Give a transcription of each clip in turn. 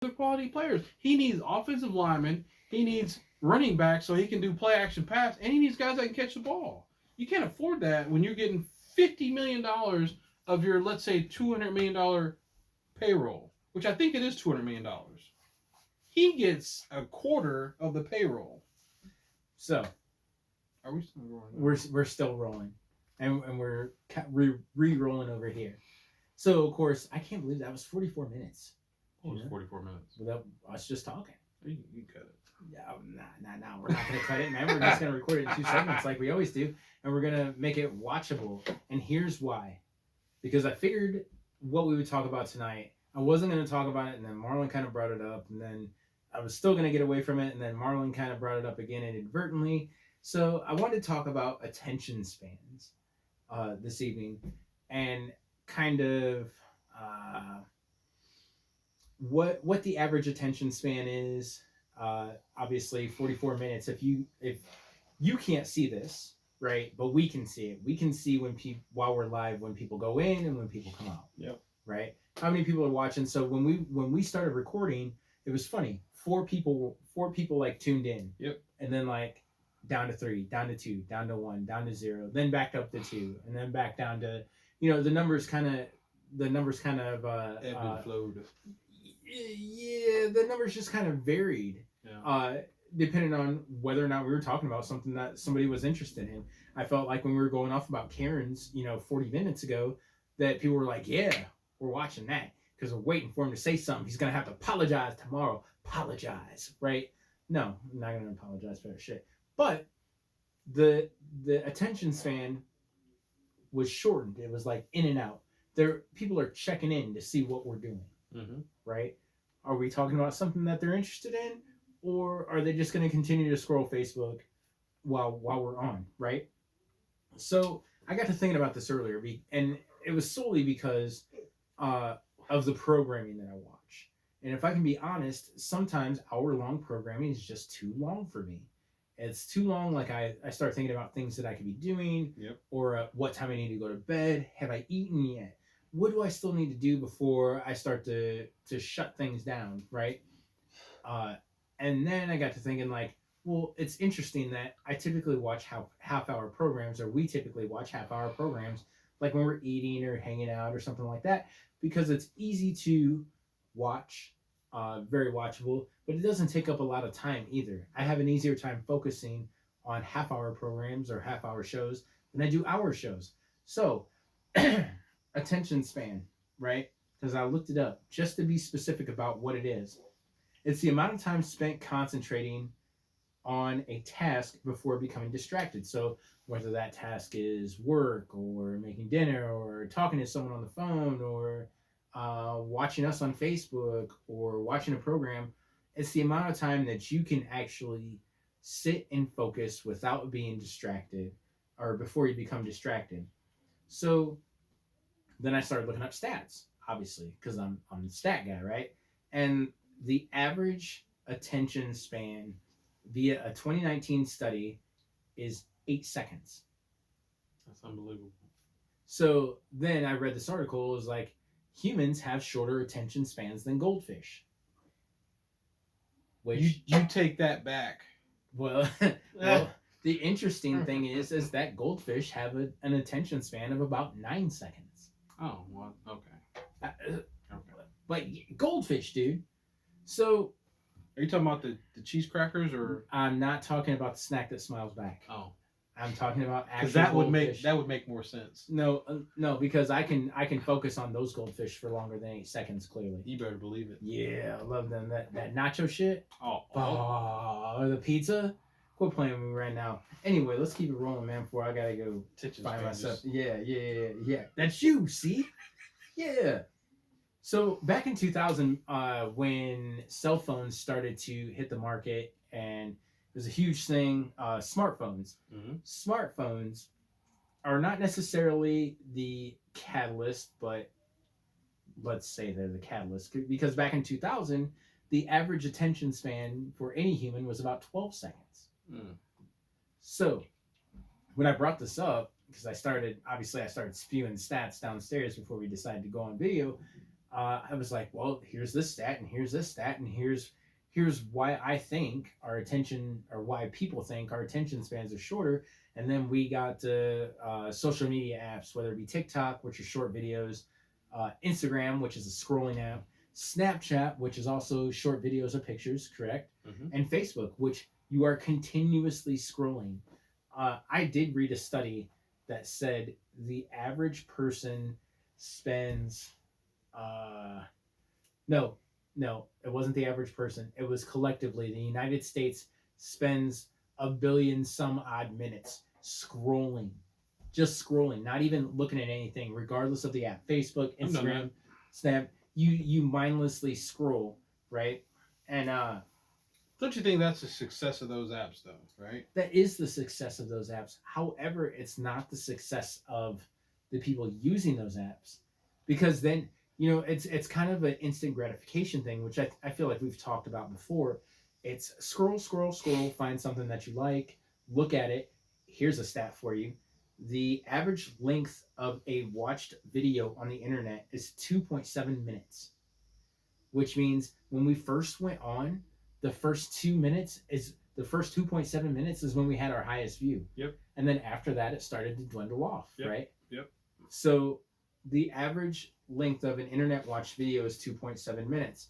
the quality players. He needs offensive linemen. He needs running backs so he can do play action pass, and he needs guys that can catch the ball. You can't afford that when you're getting $50 million of your, let's say, $200 million payroll, which I think it is $200 million. He gets a quarter of the payroll. So, are we still rolling? We're still rolling, and we're re-rolling over here. So of course, I can't believe that was 44 minutes. It was 44 minutes without us just talking. You cut it. Yeah, nah. We're not gonna cut it, man. We're just gonna record it in 2 segments like we always do, and we're gonna make it watchable. And here's why: because I figured what we would talk about tonight. I wasn't gonna talk about it, and then Marlon kind of brought it up, and then I was still gonna get away from it, and then Marlon kind of brought it up again inadvertently. So I wanted to talk about attention spans this evening, and kind of what the average attention span is. Obviously 44 minutes. If you can't see this, right, but we can see it. We can see when while we're live, when people go in and when people come out. Yep. Right. How many people are watching? So when we started recording, it was funny. 4 people like tuned in. Yep. And then like down to 3, down to 2, down to 1, down to 0, then back up to 2, and then back down to, the numbers kind of ebb and flowed. Yeah, the numbers just kind of varied. Yeah. Depending on whether or not we were talking about something that somebody was interested in. I felt like when we were going off about Karen's, 40 minutes ago, that people were like, yeah, we're watching that because we're waiting for him to say something. He's going to have to apologize tomorrow. Apologize, right? No, I'm not going to apologize for that shit. But the attention span was shortened. It was like in and out. People are checking in to see what we're doing, right? Are we talking about something that they're interested in, or are they just going to continue to scroll Facebook while we're on, right? So I got to thinking about this earlier, and it was solely because of the programming that I watch. And if I can be honest, sometimes hour-long programming is just too long for me. It's too long. Like I start thinking about things that I could be doing, or what time I need to go to bed. Have I eaten yet? What do I still need to do before I start to shut things down, right? And then I got to thinking like, well, it's interesting that I typically watch half-hour programs, or we typically watch half-hour programs, like when we're eating or hanging out or something like that, because it's easy to watch, very watchable, but it doesn't take up a lot of time either. I have an easier time focusing on half-hour programs or half-hour shows than I do hour shows. So, attention span, right? Because I looked it up just to be specific about what it is. It's the amount of time spent concentrating on a task before becoming distracted. So whether that task is work or making dinner or talking to someone on the phone or watching us on Facebook or watching a program, it's the amount of time that you can actually sit and focus without being distracted, or before you become distracted. So then I started looking up stats, obviously, because I'm the stat guy, right? And the average attention span via a 2019 study is 8 seconds. That's unbelievable. So then I read this article. It was like, humans have shorter attention spans than goldfish. Which you take that back. Well, the interesting thing is that goldfish have an attention span of about 9 seconds. Oh, well, okay. But goldfish, dude. So, are you talking about the cheese crackers, or? I'm not talking about the snack that smiles back. Oh, I'm talking about actual that goldfish. That would make more sense. No, because I can focus on those goldfish for longer than 8 seconds. Clearly, you better believe it. Yeah, I love them. That nacho shit. Oh, the pizza. Quit playing with me right now. Anyway, let's keep it rolling, man. Before I gotta go find myself. Yeah. That's you. See? Yeah. So back in 2000, when cell phones started to hit the market, and it was a huge thing, smartphones. Mm-hmm. Smartphones are not necessarily the catalyst, but let's say they're the catalyst, because back in 2000, the average attention span for any human was about 12 seconds. Mm. So when I brought this up, because I started spewing stats downstairs before we decided to go on video, I was like, well, here's this stat, and here's this stat, and here's why I think our attention, or why people think our attention spans are shorter. And then we got social media apps, whether it be TikTok, which are short videos, Instagram, which is a scrolling app, Snapchat, which is also short videos or pictures, correct? And Facebook, which you are continuously scrolling. I did read a study that said the average person spends no, no, it wasn't the average person. It was collectively. The United States spends 1 billion some odd minutes scrolling, just scrolling, not even looking at anything, regardless of the app. Facebook, Instagram, Snap. You mindlessly scroll, right? And don't you think that's the success of those apps, though? Right? that is the success of those apps. However, it's not the success of the people using those apps, because then it's kind of an instant gratification thing, which I feel like we've talked about before. It's scroll, scroll, scroll, find something that you like, look at it. Here's a stat for you: the average length of a watched video on the internet is 2.7 minutes, which means when we first went on, the first 2.7 minutes is when we had our highest view. Yep. And then after that, it started to dwindle off, Yep. right? Yep. So the average length of an internet watched video is 2.7 minutes.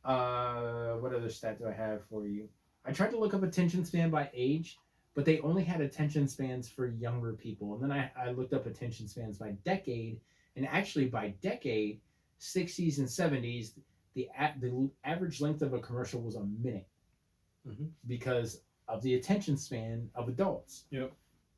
What other stat do I have for you? I tried to look up attention span by age, but they only had attention spans for younger people. And then I looked up attention spans by decade, and actually by decade, 60s and 70s, the average length of a commercial was a minute, because of the attention span of adults. Yep.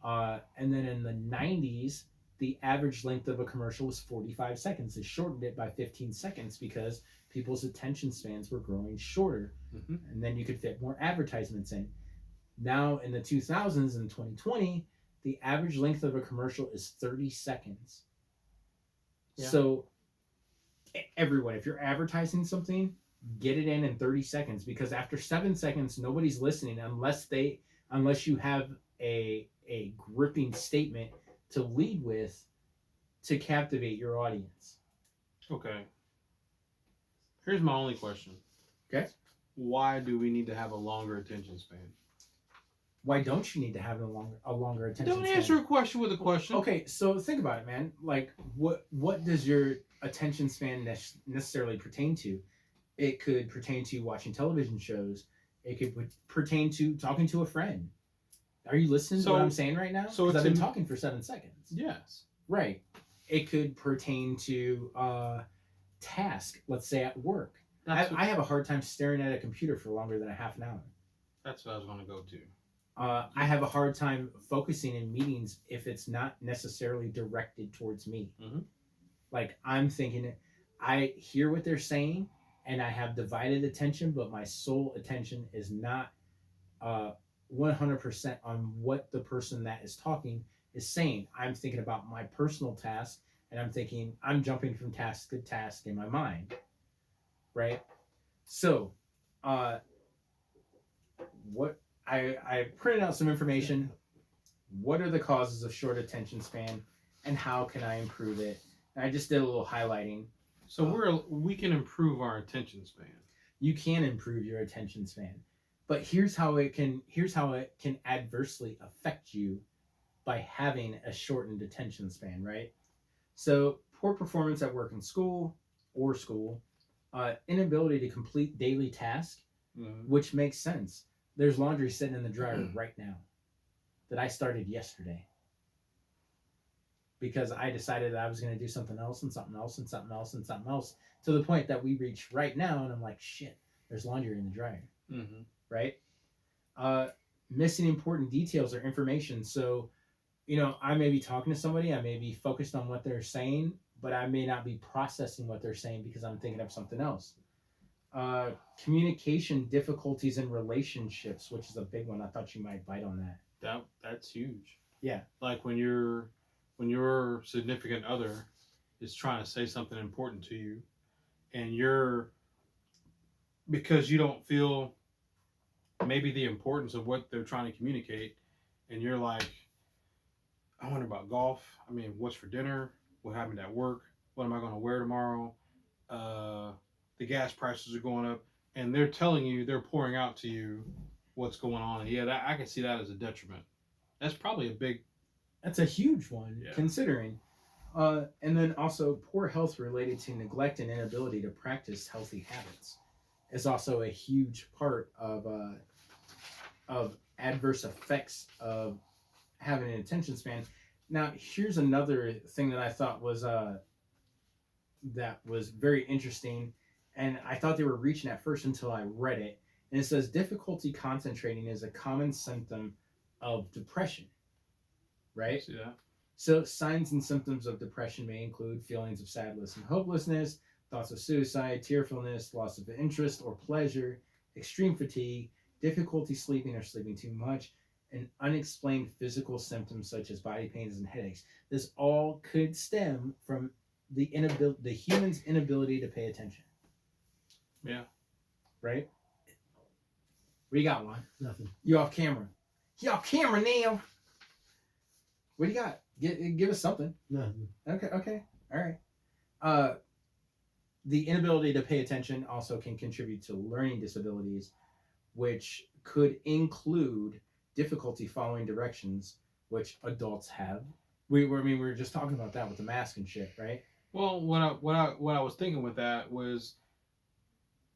And then in the 90s, the average length of a commercial was 45 seconds. They shortened it by 15 seconds because people's attention spans were growing shorter. And then you could fit more advertisements in. Now in the 2000s and 2020, the average length of a commercial is 30 seconds. Yeah. So everyone, if you're advertising something, get it in 30 seconds, because after 7 seconds, nobody's listening unless you have a gripping statement to lead with to captivate your audience. Okay. Here's my only question. Okay. Why do we need to have a longer attention span? Why don't you need to have a longer attention span? Don't answer a question with a question. Okay, so think about it, man. Like, what does your attention span necessarily pertain to? It could pertain to watching television shows. It could pertain to talking to a friend. Are you listening to what I'm saying right now? So I've been talking for 7 seconds. Yes. Right. It could pertain to task, let's say at work. I have a hard time staring at a computer for longer than a half an hour. That's what I was going to go to. I have a hard time focusing in meetings if it's not necessarily directed towards me. Like, I'm thinking, I hear what they're saying, and I have divided attention, but my sole attention is not 100% on what the person that is talking is saying. I'm thinking about my personal task, and I'm jumping from task to task in my mind, right? So, what I printed out some information. What are the causes of short attention span, and how can I improve it? And I just did a little highlighting. So we can improve our attention span. You can improve your attention span, but here's how it can adversely affect you by having a shortened attention span, right? So poor performance at work and school, inability to complete daily tasks, which makes sense. There's laundry sitting in the dryer right now that I started yesterday, because I decided that I was going to do something else and something else and something else and something else, to the point that we reach right now, and I'm like, shit, there's laundry in the dryer. Right? Missing important details or information. So, I may be talking to somebody, I may be focused on what they're saying, but I may not be processing what they're saying because I'm thinking of something else. Communication difficulties in relationships, which is a big one. I thought you might bite on that. That's huge. Yeah. Like when your significant other is trying to say something important to you, and because you don't feel maybe the importance of what they're trying to communicate, and you're like, I wonder about golf. I mean, what's for dinner? What happened at work? What am I going to wear tomorrow? the gas prices are going up, and they're telling you, they're pouring out to you what's going on. And yeah, that I can see that as a detriment. That's probably a big. That's a huge one, Yeah. considering. And then also poor health related to neglect and inability to practice healthy habits is also a huge part of adverse effects of having an attention span. Now, here's another thing that I thought was that was very interesting, and I thought they were reaching at first until I read it. And it says difficulty concentrating is a common symptom of depression, right? See that? So, signs and symptoms of depression may include feelings of sadness and hopelessness, thoughts of suicide, tearfulness, loss of interest or pleasure, extreme fatigue, difficulty sleeping or sleeping too much, and unexplained physical symptoms such as body pains and headaches. This all could stem from the human's inability to pay attention. Yeah. Right? What do you got, Juan? Nothing. You off camera. You off camera now. What do you got? Give us something. Nothing. Okay. All right. The inability to pay attention also can contribute to learning disabilities, which could include difficulty following directions, which adults have. We were just talking about that with the mask and shit, right? Well, what I was thinking with that was,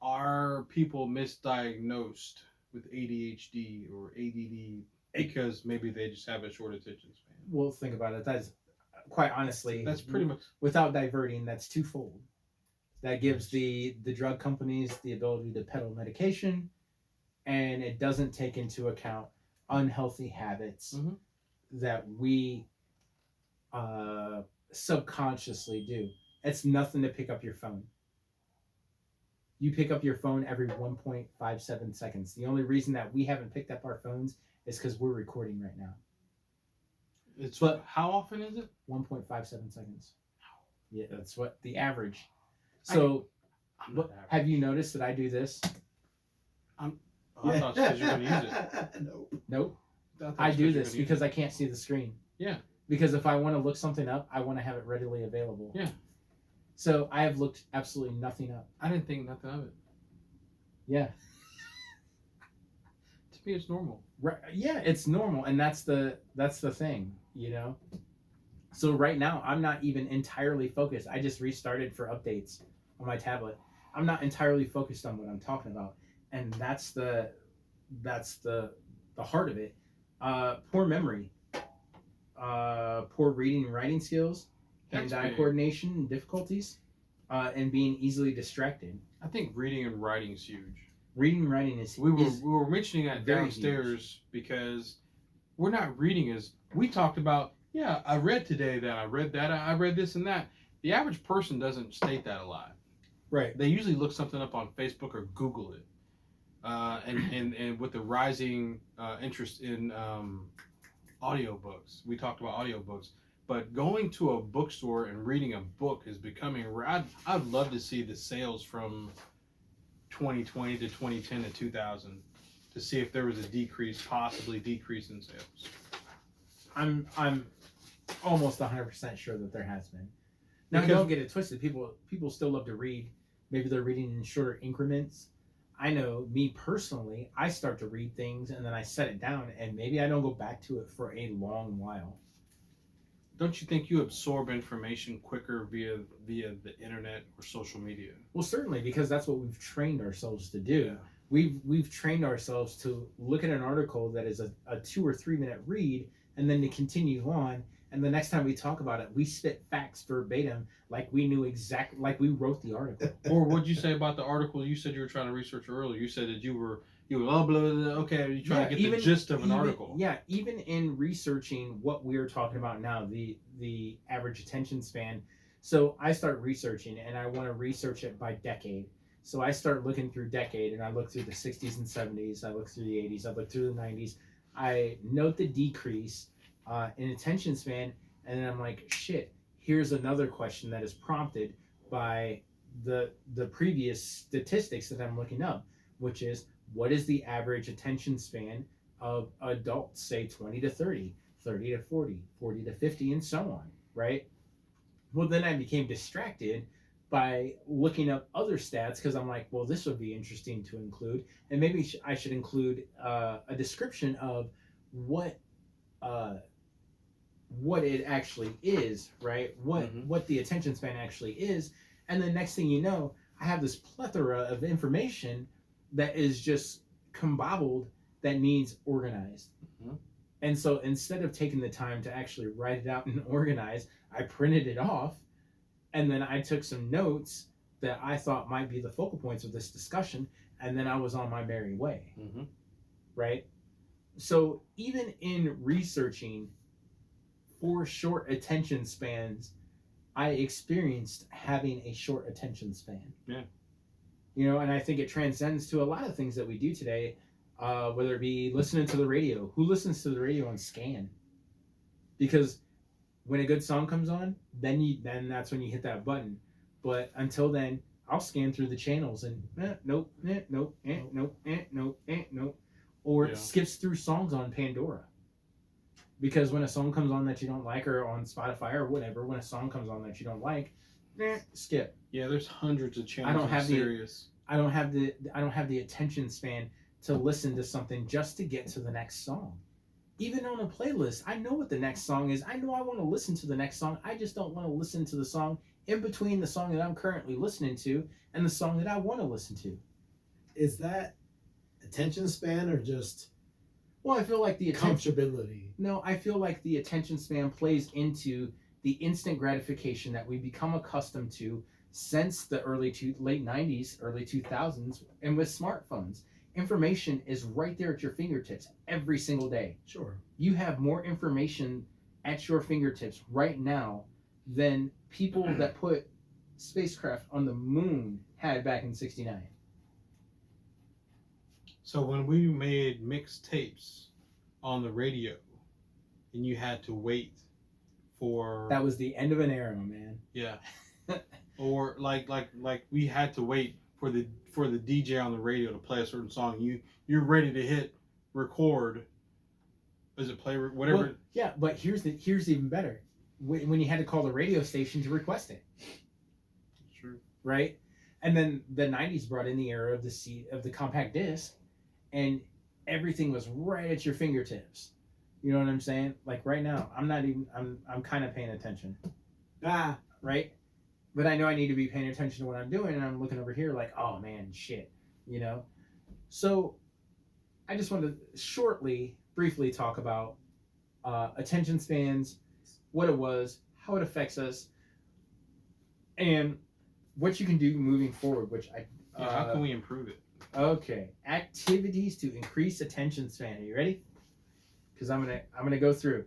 are people misdiagnosed with ADHD or ADD because maybe they just have a short attention span? Well, think about it. That's quite honestly. That's pretty much. Without diverting, that's twofold. That gives the drug companies the ability to peddle medication, and it doesn't take into account unhealthy habits that we subconsciously do. It's nothing to pick up your phone. You pick up your phone every 1.57 seconds. The only reason that we haven't picked up our phones is because we're recording right now. But how often is it? 1.57 seconds. Yeah, that's what the average. So, have you noticed that I do this? I thought because you're going to use it. Nope. I I do this because I can't see the screen. Yeah. Because if I want to look something up, I want to have it readily available. Yeah. So I have looked absolutely nothing up. I didn't think nothing of it. Yeah. To me, it's normal. Right. Yeah, it's normal, and that's the thing, you know. So right now, I'm not even entirely focused. I just restarted for updates on my tablet. I'm not entirely focused on what I'm talking about, and that's the heart of it. Poor memory, poor reading and writing skills, hand-eye coordination and difficulties, and being easily distracted. I think reading and writing is huge. Reading and writing is we were mentioning that very downstairs huge. Because we're not reading as we talked about. Yeah, I read today that I read that I read this and that. The average person doesn't state that a lot. Right. They usually look something up on Facebook or Google it. And with the rising interest in audiobooks, we talked about audiobooks. But going to a bookstore and reading a book is becoming. I'd love to see the sales from 2020 to 2010 to 2000 to see if there was a possibly decrease in sales. I'm almost 100% sure that there has been. Now, Because- don't get it twisted. People still love to read. Maybe they're reading in shorter increments. I know, me personally, I start to read things and then I set it down, and maybe I don't go back to it for a long while. Don't you think you absorb information quicker via the internet or social media? Well, certainly, because that's what we've trained ourselves to do. Yeah. We've trained ourselves to look at an article that is a 2 or 3 minute read, and then to continue on. And the next time we talk about it, we spit facts verbatim, like we knew exactly, like we wrote the article. Or what'd you say about the article you said you were trying to research earlier? You said that you were blah, blah, blah, okay, you're trying to get the gist of an article. Yeah, even in researching what we're talking about now, the average attention span. So I start researching, and I want to research it by decade. So I start looking through decade, and I look through the 60s and 70s, I look through the 80s, I look through the 90s. I note the decrease in attention span, and then I'm like, shit, here's another question that is prompted by the previous statistics that I'm looking up, which is, what is the average attention span of adults, say 20 to 30, 30 to 40, 40 to 50, and so on, right? Well, then I became distracted by looking up other stats because I'm like, well, this would be interesting to include, and maybe I should include a description of what uh, what it actually is, right? What the attention span actually is, and then next thing you know, I have this plethora of information that is just combobbled that needs organized. And so instead of taking the time to actually write it out and organize, I printed it off, and then I took some notes that I thought might be the focal points of this discussion, and then I was on my merry way. Right? So even in researching for short attention spans, I experienced having a short attention span. Yeah. You know, and I think it transcends to a lot of things that we do today, whether it be listening to the radio. Who listens to the radio on scan? Because when a good song comes on, then that's when you hit that button. But until then, I'll scan through the channels and nope, nope, nope, nope, nope, or skips through songs on Pandora. Because when a song comes on that you don't like, or on Spotify or whatever, when a song comes on that you don't like, skip. Yeah, there's hundreds of channels. I don't have the attention span to listen to something just to get to the next song. Even on a playlist, I know what the next song is. I know I want to listen to the next song. I just don't want to listen to the song in between the song that I'm currently listening to and the song that I want to listen to. Is that attention span or just I feel like the comfortability? No, I feel like the attention span plays into the instant gratification that we become accustomed to since the late 90s, early 2000s, and with smartphones. Information is right there at your fingertips every single day. Sure. You have more information at your fingertips right now than people that put spacecraft on the moon had back in '69. So when we made mixed tapes on the radio, and you had to wait for that was the end of an era, man. Yeah. Or like we had to wait for the DJ on the radio to play a certain song. You're ready to hit record. Is it play whatever? Well, yeah, but here's even better. When you had to call the radio station to request it. True. Right? And then the 90s brought in the era of the compact disc, and everything was right at your fingertips. You know what I'm saying? Like right now, I'm kind of paying attention. Right? But I know I need to be paying attention to what I'm doing, and I'm looking over here like, oh man, shit, you know? So I just wanted to briefly talk about attention spans, what it was, how it affects us, and what you can do moving forward, how can we improve it? Okay, activities to increase attention span. Are you ready? Because I'm gonna go through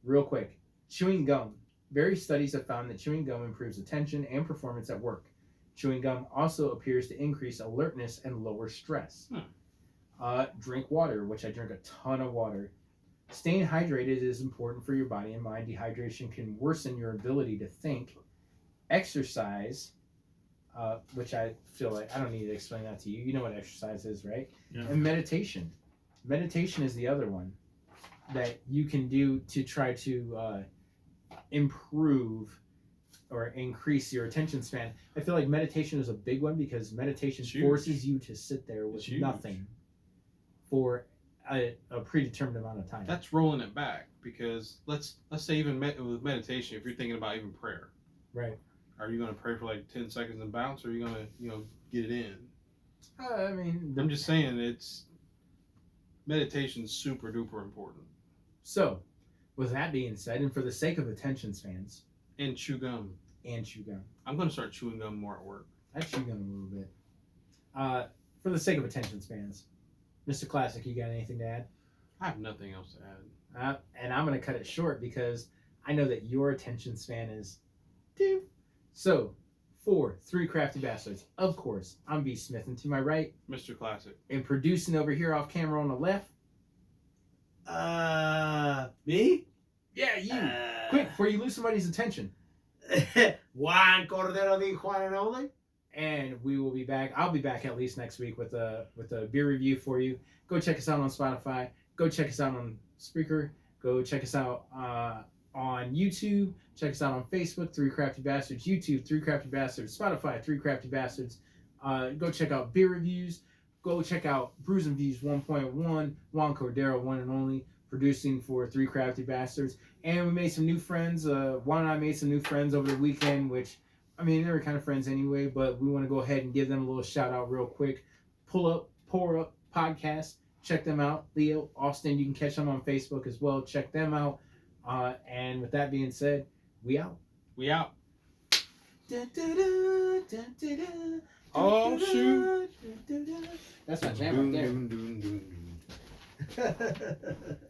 real quick. Chewing gum. Various studies have found that chewing gum improves attention and performance at work. Chewing gum also appears to increase alertness and lower stress. Drink water, which I drink a ton of water. Staying hydrated is important for your body and mind. Dehydration can worsen your ability to think. Exercise, which I feel like I don't need to explain that to you. You know what exercise is, right? Yeah. And meditation. Meditation is the other one that you can do to try to improve or increase your attention span. I feel like meditation is a big one because meditation forces you to sit there with nothing for a predetermined amount of time. That's rolling it back, because let's say even with meditation, if you're thinking about even prayer, right? Are you going to pray for like 10 seconds and bounce, or are you going to get it in? I mean, I'm just saying meditation's super duper important. So, with that being said, and for the sake of attention spans, and chew gum. I'm going to start chewing gum more at work. I chew gum a little bit. For the sake of attention spans, Mr. Classic, you got anything to add? I have nothing else to add. And I'm going to cut it short because I know that your attention span is 2. So, for 3 Crafty Bastards, of course, I'm B. Smith, and to my right, Mr. Classic. And producing over here off camera on the left, me? Yeah, you. Quick, before you lose somebody's attention. Juan Cordero de Juan and Ole. And we will be back. I'll be back at least next week with a beer review for you. Go check us out on Spotify. Go check us out on Spreaker. Go check us out on YouTube. Check us out on Facebook, 3 Crafty Bastards. YouTube, 3 Crafty Bastards. Spotify, 3 Crafty Bastards. Go check out beer reviews. Go check out Brews and Views 1.1. Juan Cordero, one and only, producing for 3 Crafty Bastards. And we made some new friends. Juan and I made some new friends over the weekend, which, I mean, they were kind of friends anyway, but we want to go ahead and give them a little shout out real quick. Pour Up Podcast. Check them out. Leo, Austin, you can catch them on Facebook as well. Check them out. And with that being said, we out. We out. Oh, shoot. That's my jam right there.